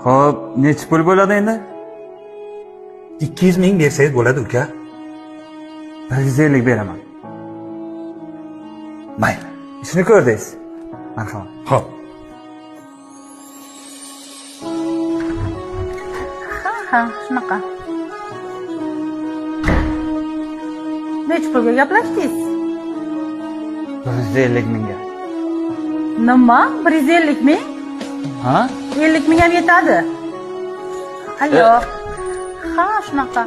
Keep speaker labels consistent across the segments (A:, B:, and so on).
A: Xo'p, necha pul bo'ladi endi?
B: 200 ming bersangiz bo'ladi uka.
A: 150 beraman.
B: Mayli.
A: Ishni ko'rdingiz. Marhamat.
B: Xo'p.
C: Ha, shunaqa. Necha pulga gaplashdingiz?
A: 150 mingga.
C: Nima? 150 ming?
A: Ha?
C: 50 ming ham yetadi. Allo. Ha, shunaqa.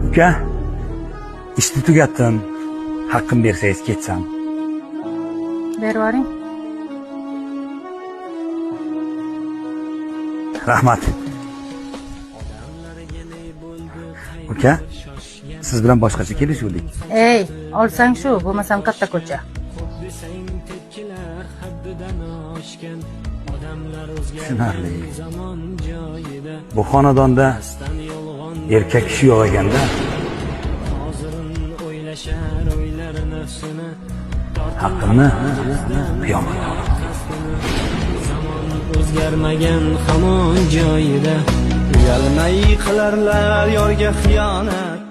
B: Uka, ishni tugatdim. Haqqim bersangiz ketsam.
C: Berib yuboring.
B: Rahmat. Uka, siz bilan boshqacha kelishuvdik.
C: Ey, olsang shu, bo'lmasam katta ko'cha.
B: Tushunarli. Bu xonadonda erkak kishi yo'q ekanda. Haqqimni qiyomat
D: o'zgarmagan hamon joyida uyalmay qilarlar yorga xiyonat.